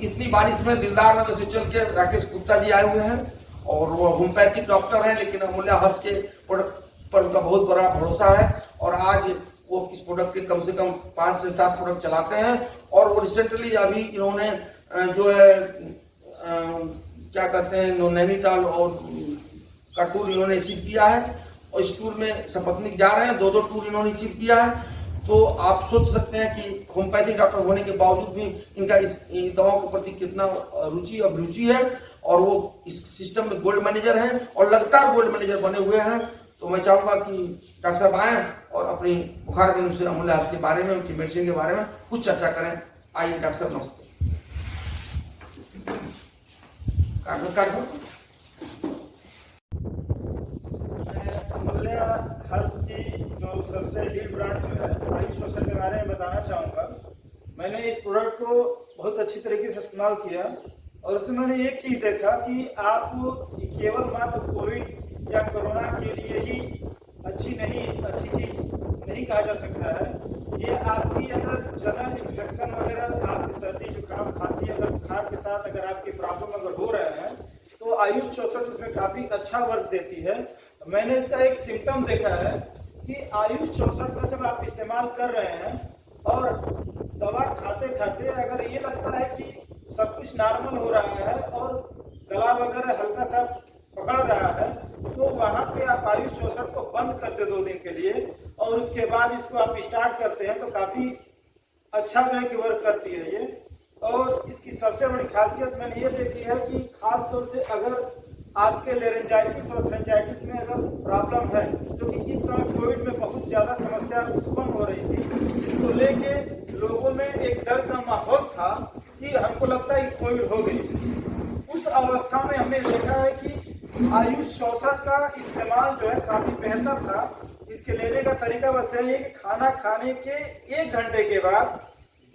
इतनी बारिश में दिलदार नगर से चल के राकेश गुप्ता जी आए हुए हैं और वो होम्योपैथिक डॉक्टर हैं, लेकिन अमूल्य हर्ष के प्रोडक्ट पर उनका बहुत बड़ा भरोसा है और आज वो इस प्रोडक्ट के कम से कम 5 से 7 प्रोडक्ट चलाते हैं। और वो रिसेंटली अभी इन्होंने जो है क्या कहते हैं नैनीताल और का टूर इन्होंने अचीव किया है और इस टूर में सपत्नीक जा रहे हैं, 2 टूर इन्होंने अचीव किया है। तो आप सोच सकते हैं कि होम्योपैथिक डॉक्टर होने के बावजूद भी इनका इस दवाओं के प्रति कितना रुचि और अभिरुचि है और वो इस सिस्टम में गोल्ड मैनेजर हैं और लगातार गोल्ड मैनेजर बने हुए हैं। तो मैं चाहूंगा कि डॉक्टर साहब आए और अपनी बुखार के नुस्खे अमूल्य हर्ष के बारे में, उनकी मेडिसिन के बारे में कुछ चर्चा करें। आइए डॉक्टर साहब, नमस्ते। अमूल्य हर्ष की जो सबसे लीड ब्रांड जो है आयुष सोशल के बारे में बताना चाहूँगा। मैंने इस प्रोडक्ट को बहुत अच्छी तरीके से इस्तेमाल किया और उसमें मैंने एक चीज़ देखा कि आप केवल मात्र कोविड या कोरोना के लिए ही अच्छी चीज़ नहीं कहा जा सकता है। ये आपकी अगर जनरल इन्फेक्शन वगैरह, आपकी सर्दी जुकाम खांसी अगर बुखार के साथ अगर आपकी प्रॉब्लम अगर हो रहे हैं तो आयुष 64 उसमें काफ़ी अच्छा वर्क देती है। मैंने इसका एक सिम्टम देखा है कि आयुष 64 का जब आप इस्तेमाल कर रहे हैं और दवा खाते खाते अगर ये लगता है कि सब कुछ नॉर्मल हो रहा है और गला वगैरह हल्का सा पकड़ रहा है तो वहां पे आप आयुष 64 को बंद करते 2 दिन के लिए और उसके बाद इसको आप स्टार्ट करते हैं तो काफी अच्छा जो है कि वर्क करती है ये। और इसकी सबसे बड़ी खासियत मैंने ये देखी है कि खास तौर से अगर आपके लेरेंजाइटिस और फ्रेंजाइटिस में अगर प्रॉब्लम है, जो कि इस समय कोविड में बहुत ज्यादा समस्या उत्पन्न हो रही थी, इसको लेके लोगों में एक डर का माहौल था कि हमको लगता है कि कोविड हो गई। उस अवस्था में हमने देखा है कि आयुष 64 का इस्तेमाल जो है काफी बेहतर था। इसके लेने का तरीका बस यही है कि खाना खाने के 1 घंटे के बाद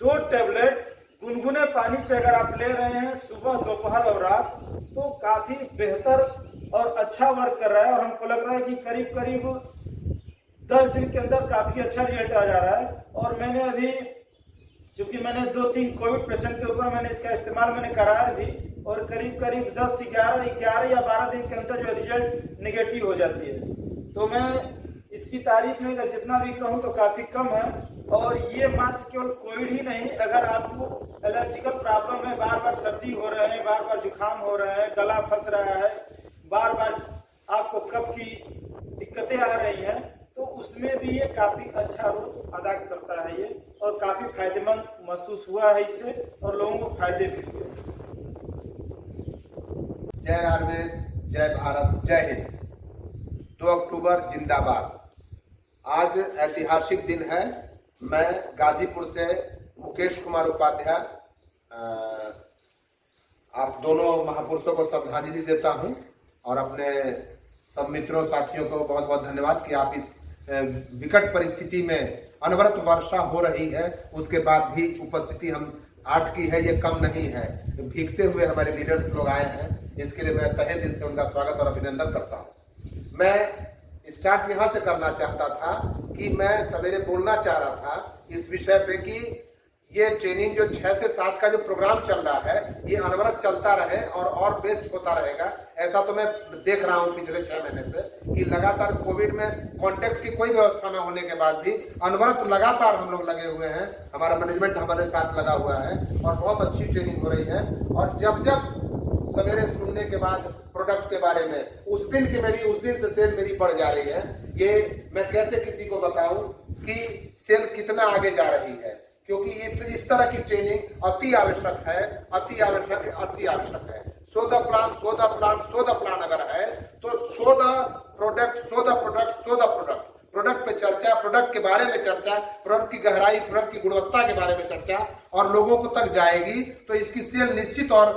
2 टैबलेट गुनगुने पानी से अगर आप ले रहे हैं सुबह, दोपहर और रात, तो काफी बेहतर और अच्छा वर्क कर रहा है। और हमको लग रहा है कि करीब 10 दिन के अंदर काफी अच्छा रिजल्ट आ जा रहा है। और मैंने अभी चूंकि मैंने 2-3 कोविड पेशेंट के ऊपर मैंने इसका इस्तेमाल मैंने कराया भी और करीब 10 से 11 या 12 दिन के अंदर जो रिजल्ट निगेटिव हो जाती है। तो मैं इसकी तारीफ में जितना भी कहूँ तो काफी कम है। और ये मात्र केवल कोविड ही नहीं, अगर आपको एलर्जिकल प्रॉब्लम है, बार बार सर्दी हो रहा है, बार बार जुकाम हो रहा है, गला फंस रहा है, बार बार आपको कफ की दिक्कतें आ रही हैं, तो उसमें भी ये काफी अच्छा रोल अदा करता है ये और काफी फायदेमंद महसूस हुआ है इससे और लोगों को फायदे भी हुए। जय आयुर्वेद, जय भारत, जय हिंद। 2 अक्टूबर जिंदाबाद। आज ऐतिहासिक दिन है। मैं गाजीपुर से मुकेश कुमार उपाध्याय आप दोनों महापुरुषों को श्रद्धांजलि देता हूं और अपने सब मित्रों साथियों को बहुत बहुत धन्यवाद कि आप इस विकट परिस्थिति में अनवरत वर्षा हो रही है, उसके बाद भी उपस्थिति हम 8 की है, ये कम नहीं है। भीगते हुए हमारे लीडर्स लोग आए हैं, इसके लिए मैं तहे दिल से उनका स्वागत और अभिनंदन करता हूँ। मैं स्टार्ट यहाँ से करना चाहता था कि मैं सवेरे बोलना चाह रहा था इस विषय पे कि ये ट्रेनिंग जो 6 से 7 का जो प्रोग्राम चल रहा है ये अनवरत चलता रहे और बेस्ट होता रहेगा। ऐसा तो मैं देख रहा हूँ पिछले 6 महीने से कि लगातार कोविड में कांटेक्ट की कोई व्यवस्था न होने के बाद भी अनवरत लगातार हम लोग लगे हुए हैं। हमारा मैनेजमेंट हमारे साथ लगा हुआ है और बहुत अच्छी ट्रेनिंग हो रही है। और जब सवेरे सुनने के बाद प्रोडक्ट के बारे में उस दिन से सेल मेरी बढ़ जा रही है। ये मैं कैसे किसी को बताऊं कि सेल कितना आगे जा रही है, क्योंकि इस तरह की ट्रेनिंग अति आवश्यक है, अति आवश्यक है। सो द प्लान अगर है तो सो द प्रोडक्ट प्रोडक्ट पे चर्चा, प्रोडक्ट के बारे में चर्चा, प्रोडक्ट की गहराई, प्रोडक्ट की गुणवत्ता के बारे में चर्चा और लोगों को तक जाएगी तो इसकी सेल निश्चित और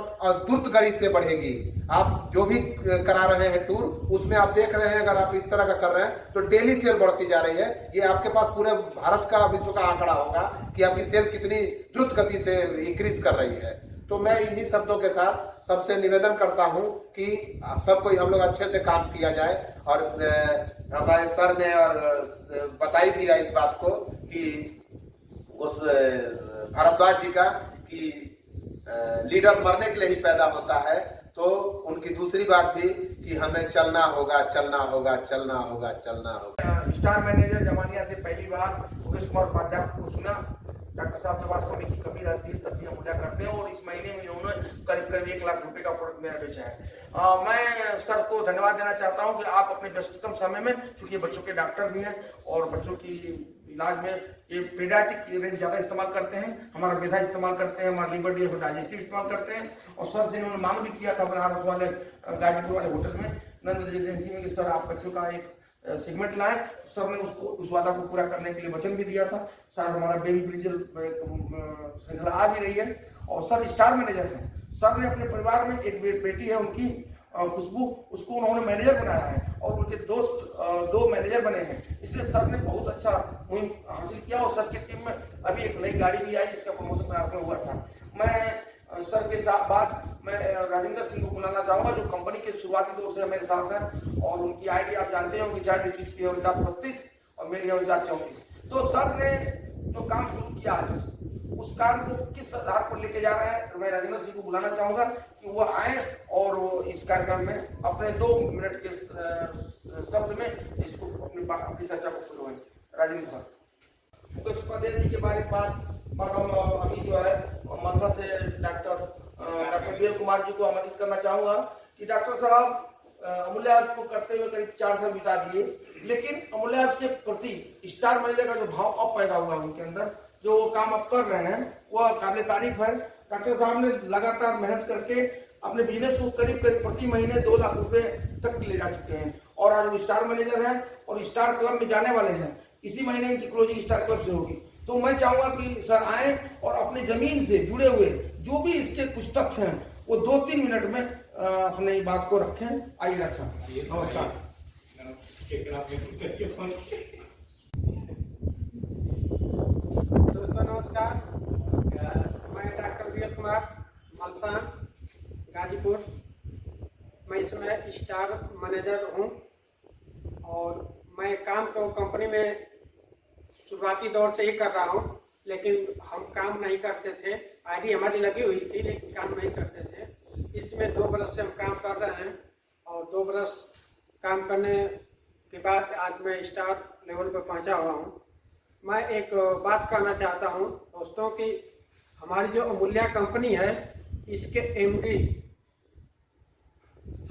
द्रुत गति से बढ़ेगी। आप जो भी करा रहे हैं टूर, उसमें आप देख रहे हैं अगर आप इस तरह का कर रहे हैं तो डेली सेल बढ़ती जा रही है। ये आपके पास पूरे भारत का, विश्व का आंकड़ा होगा कि आपकी सेल कितनी द्रुत गति से इंक्रीज कर रही है। तो मैं इन्हीं शब्दों के साथ सबसे निवेदन करता हूं कि सबको हम लोग अच्छे से काम किया जाए। और हमारे सर ने और बताई दिया इस बात को कि उस भारद्वाज जी का कि लीडर मरने के लिए ही पैदा होता है, तो उनकी दूसरी बात थी कि हमें चलना होगा, चलना होगा, चलना होगा, चलना होगा। स्टार मैनेजर जमानिया से पहली बार मुकेश कुमार उपाध्याय को सुना। डॉक्टर साहब के पास समय की कमी रहती है, तब भी हम पूजा करते हैं, और इस महीने में इन्होंने करीब करीब 1 लाख रुपए का प्रोडक्ट मेरा बेचा है। मैं सर को धन्यवाद देना चाहता हूं कि आप अपने व्यस्ततम समय में, चूंकि बच्चों के डॉक्टर भी हैं और बच्चों की इलाज में ये पीडियाट्रिक रेंज ज्यादा इस्तेमाल करते हैं, हमारा मेधा इस्तेमाल करते हैं, हमारा लिवर डी डाइजेस्टिव इस्तेमाल करते हैं। और सर से इन्होंने मांग भी किया था बनारस वाले गाजीपुर वाले होटल में नंद रेजिडेंसी में कि सर आप बच्चों का एक सेगमेंट लाएं। सर ने उसको उस वादा को पूरा करने के लिए वचन भी दिया था। सर हमारा बेबी ब्रिजल श्रृंखला आ भी रही है, और सर स्टार मैनेजर हैं। सर ने अपने परिवार में एक बेटी है उनकी खुशबू, उसको उन्होंने मैनेजर बनाया है, और उनके दोस्त 2 मैनेजर बने हैं। इसलिए सर ने बहुत अच्छा मुहिम हासिल किया, और सर की टीम में अभी एक नई गाड़ी भी आई जिसका प्रमोशन बनारस में हुआ था। मैं सर के साथ बाद मैं राजेंद्र सिंह को बुलाना चाहूंगा, जो कंपनी के शुरुआती दौर से मेरे साथ हैं, और उनकी आईडी आप जानते हो कि 4 डिजिट की है 4932 और मेरी है 4934। तो सर ने जो काम शुरू किया उस काम को किस आधार पर लेके जा रहे हैं, मैं राजेंद्र सिंह को बुलाना चाहूंगा कि वो आए और वो इस कार्यक्रम में अपने 2 मिनट के शब्द में इसको अपनी चर्चा को खुलवाएं। राजेंद्र सर, मुकेश उपाध्याय जी के बारे में हम अभी जो है मथुरा से डॉक्टर वीएल कुमार जी को आमंत्रित करना चाहूंगा कि डॉक्टर साहब अमूल्य को करते हुए करीब 4 साल बिता दिए, लेकिन अमूल्य के प्रति स्टार मैनेजर का जो भाव अब पैदा हुआ उनके अंदर, जो वो काम अब कर रहे हैं वह काबिल तारीफ है। डॉक्टर साहब ने लगातार मेहनत करके अपने बिजनेस को करीब करीब प्रति महीने 2 लाख रुपए तक ले जा चुके हैं, और आज वो स्टार मैनेजर हैं और स्टार क्लब में जाने वाले हैं। इसी महीने इनकी क्लोजिंग स्टार क्लब से होगी। तो मैं चाहूंगा कि सर आए और अपनी जमीन से जुड़े हुए जो भी इसके कुछ तथ्य हैं वो 2-3 मिनट में अपनी बात को रखें। आइए डॉक्टर साहब, नमस्कार। दोस्तों नमस्कार, मैं डॉक्टर वीएल कुमार मलसान गाजीपुर। मैं इसमें स्टार मैनेजर हूं, और मैं काम तो कंपनी में शुरुआती दौर से ही कर रहा हूं, लेकिन हम काम नहीं करते थे। आईडी हमारी लगी हुई थी लेकिन काम नहीं करते थे। इसमें 2 बरस से हम काम कर रहे हैं, और 2 बरस काम करने के बाद आज मैं स्टार लेवल पर पहुंचा हुआ हूं। मैं एक बात कहना चाहता हूं दोस्तों कि हमारी जो अमूल्य कंपनी है, इसके एमडी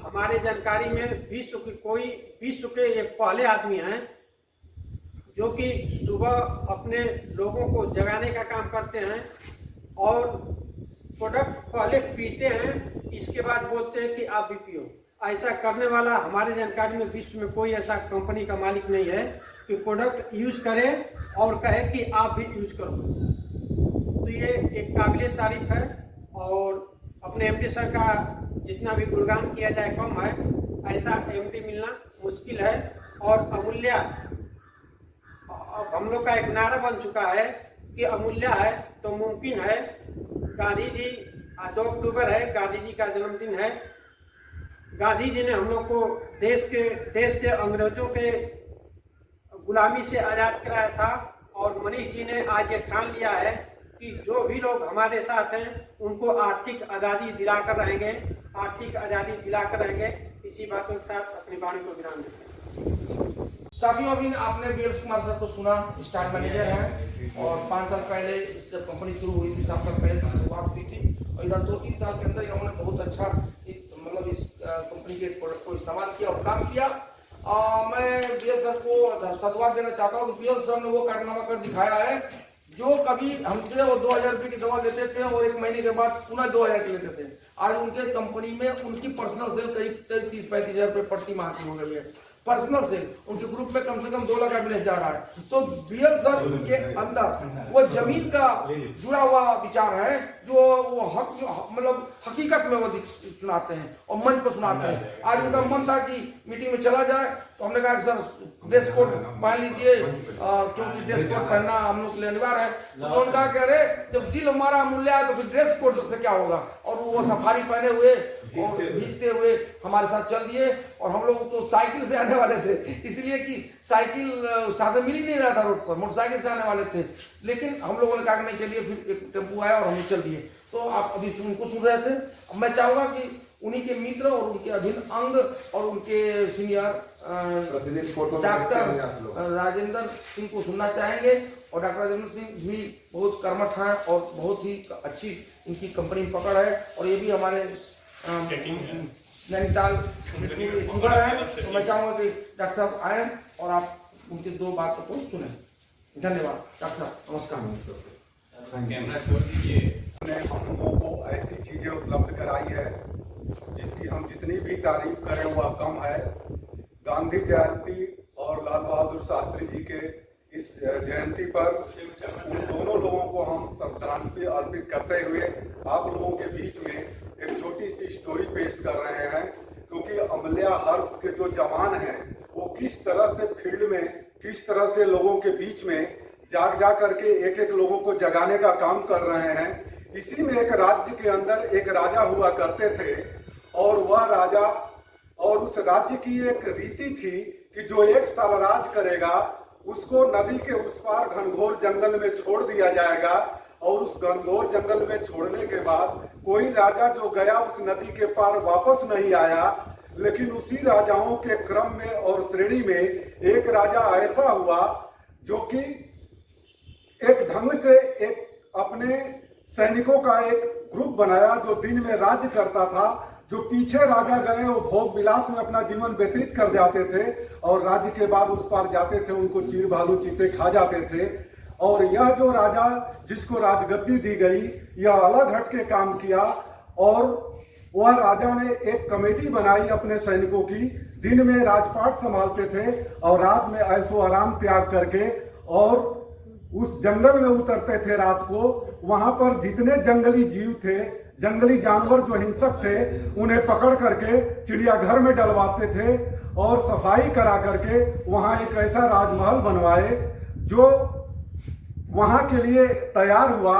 हमारे जानकारी में विश्व के ये पहले आदमी हैं जो कि सुबह अपने लोगों को जगाने का काम करते हैं, और प्रोडक्ट पहले पीते हैं, इसके बाद बोलते हैं कि आप भी पियो। ऐसा करने वाला हमारे जानकारी में विश्व में कोई ऐसा कंपनी का मालिक नहीं है कि प्रोडक्ट यूज करे और कहे कि आप भी यूज करो। तो ये एक काबिल तारीफ है, और अपने एमडी सर का जितना भी गुणगान किया जाए कम है। ऐसा एमडी मिलना मुश्किल है, और अमूल्य अब हम लोग का एक नारा बन चुका है कि अमूल्य है तो मुमकिन है। गांधी जी 2 अक्टूबर है, गांधी जी का जन्मदिन है। गांधी जी ने हम लोग को देश से अंग्रेजों के गुलामी से आज़ाद कराया था, और मनीष जी ने आज ये ठान लिया है कि जो भी लोग हमारे साथ हैं उनको आर्थिक आज़ादी दिलाकर रहेंगे, आर्थिक आज़ादी दिलाकर रहेंगे। इसी बातों के साथ अपनी वाणी को विराम देते हैं। साथियों, अभी आपने वीएल कुमार सर को सुना, स्टार मैनेजर हैं, और 5 साल पहले जब कंपनी शुरू हुई थी, 7 साल पहले शुरुआत हुई थी, और इधर 2-3 साल के अंदर इन्होंने बहुत अच्छा मतलब इस कंपनी के प्रोडक्ट को इस्तेमाल किया और काम किया। मैं वीएल सर को धन्यवाद देना चाहता हूँ कि वीएल सर ने वो कारनामा कर दिखाया है जो कभी हमसे वो 2000 रुपये की दवा देते थे और 1 महीने के बाद पुनः 2000 की लेते थे। आज उनके कंपनी में उनकी पर्सनल सेल करीब 30-35 हजार रुपये प्रति माह की हो गई है। पर्सनल सेल उनके ग्रुप में कम से कम 2 लाख का बिजनेस जा रहा है। तो वीएल सर के अंदर वो जमीन का जुड़ा हुआ विचार है जो वो मतलब हकीकत में वो सुनाते हैं और मंच पर सुनाते हैं। आज उनका मन था कि मीटिंग में चला जाए, तो हमने कहा कि सर ड्रेस कोड पहन लीजिए, क्योंकि ड्रेस कोड पहनना हम लोग के लिए अनिवार्य है। तो उन्होंने कहा कि अरे जब दिल हमारा मूल्य है तो फिर ड्रेस कोड से क्या होगा। और वो सफारी पहने हुए और भीजते हुए हमारे साथ चल दिए। और हम लोग तो साइकिल से आने वाले थे, इसलिए कि साइकिल साधन मिल ही नहीं रहा था रोड पर, मोटरसाइकिल से आने वाले थे। लेकिन हम लोगों ने कहा कि नहीं चलिए, फिर एक टेम्पो आया और हम लोग चल दिए। तो आप अभी उनको सुन रहे थे। अब मैं चाहूंगा कि उन्हीं के मित्र और उनके अभिन्न अंग और उनके सीनियर डॉक्टर राजेंद्र सिंह को सुनना चाहेंगे। और डॉक्टर राजेंद्र सिंह भी बहुत कर्मठ हैं और बहुत ही अच्छी इनकी कंपनी में पकड़ है, और ये भी हमारे नैनीताल शुगर है। तो मैं चाहूंगा कि डॉक्टर साहब आए और आप उनकी दो बातों को सुने। धन्यवाद डॉक्टर साहब, नमस्कार। कैमरा छोड़ दीजिए। ने हम लोगों को ऐसी चीजें उपलब्ध कराई है जिसकी हम जितनी भी तारीफ करें वह कम है। गांधी जयंती और लाल बहादुर शास्त्री जी के इस जयंती पर उन दोनों लोगों को हम श्रद्धांजलि अर्पित करते हुए आप लोगों के बीच में एक छोटी सी स्टोरी पेश कर रहे हैं, क्योंकि अमल्या हर्ब्स के जो जवान हैं वो किस तरह से फील्ड में, किस तरह से लोगों के बीच में जा करके एक एक लोगों को जगाने का काम कर रहे हैं। इसी में एक राज्य के अंदर एक राजा हुआ करते थे, और वह राजा और उस राज्य की एक रीति थी कि जो 1 साल राज करेगा उसको नदी के उस पार घनघोर जंगल में छोड़ दिया जाएगा, और उस घनघोर जंगल में छोड़ने के बाद कोई राजा जो गया उस नदी के पार वापस नहीं आया। लेकिन उसी राजाओं के क्रम में और श्रेणी में एक राजा ऐसा हुआ जो कि एक ढंग से एक अपने सैनिकों का एक ग्रुप बनाया जो दिन में राज्य करता था। जो पीछे राजा गए वो भोग विलास में अपना जीवन व्यतीत कर जाते थे, और राज्य के बाद उस पार जाते थे उनको चीर भालू चीते खा जाते थे। और यह जो राजा जिसको राजगद्दी दी गई, यह अलग हट के काम किया, और वह राजा ने एक कमेटी बनाई अपने सैनिकों की। दिन में राजपाट संभालते थे और रात में ऐशो आराम त्याग करके और उस जंगल में उतरते थे रात को। वहां पर जितने जंगली जीव थे, जंगली जानवर जो हिंसक थे, उन्हें पकड़ करके चिड़ियाघर में डलवाते थे और सफाई करा करके वहां एक ऐसा राजमहल बनवाए जो वहां के लिए तैयार हुआ।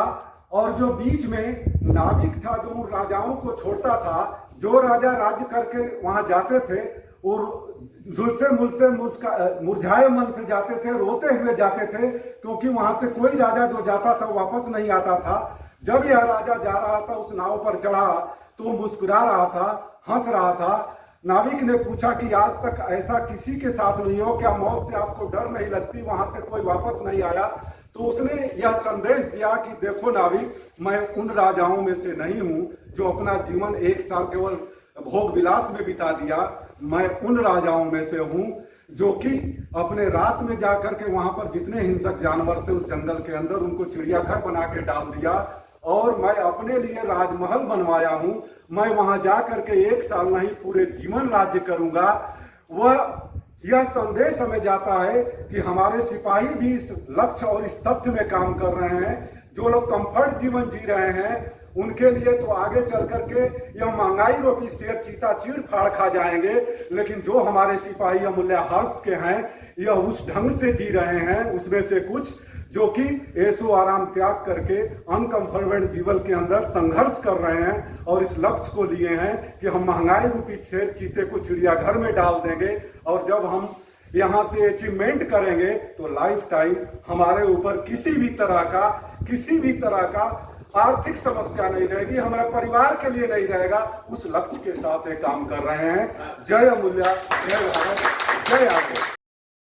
और जो बीच में नाविक था जो उन राजाओं को छोड़ता था, जो राजा राज्य करके वहां जाते थे और झुलसे मुलसे मुरझाए मन से जाते थे, रोते हुए जाते थे, क्योंकि वहां से कोई राजा जो जाता था वापस नहीं आता था। जब यह राजा जा रहा था उस नाव पर चढ़ा तो मुस्कुरा रहा था, हंस रहा था। नाविक ने पूछा कि आज तक ऐसा किसी के साथ नहीं हो, क्या मौत से आपको डर नहीं लगती? वहां से कोई वापस नहीं आया। तो उसने यह संदेश दिया कि देखो नाविक, मैं उन राजाओं में से नहीं हूं जो अपना जीवन 1 साल केवल भोग विलास में बिता दिया। मैं उन राजाओं में से हूं जो कि अपने रात में जाकर के वहां पर जितने हिंसक जानवर थे उस जंगल के अंदर उनको चिड़ियाघर बना के डाल दिया, और मैं अपने लिए राजमहल बनवाया हूं। मैं वहां जाकर के 1 साल नहीं पूरे जीवन राज्य करूंगा। वह यह संदेश हमें जाता है कि हमारे सिपाही भी इस लक्ष्य और इस तथ्य में काम कर रहे हैं। जो लोग कंफर्ट जीवन जी रहे हैं उनके लिए तो आगे चल करके यह महंगाई रूपी शेर चीता चीड़ फाड़ खा जाएंगे, लेकिन जो हमारे सिपाही अमूल्य हर्ब्स के हैं यह उस ढंग से जी रहे हैं, उसमें से कुछ जो कि ऐशो आराम त्याग करके अनकंफर्टेबल जीवन के अंदर संघर्ष कर रहे हैं और इस लक्ष्य को लिए हैं कि हम महंगाई रूपी शेर चीते को चिड़ियाघर में डाल देंगे, और जब हम यहाँ से अचीवमेंट करेंगे तो लाइफ टाइम हमारे ऊपर किसी भी तरह का आर्थिक समस्या नहीं रहेगी, हमारे परिवार के लिए नहीं रहेगा। उस लक्ष्य के साथ ये काम कर रहे हैं। जय अमूल्या, जय भारत, जय आगे।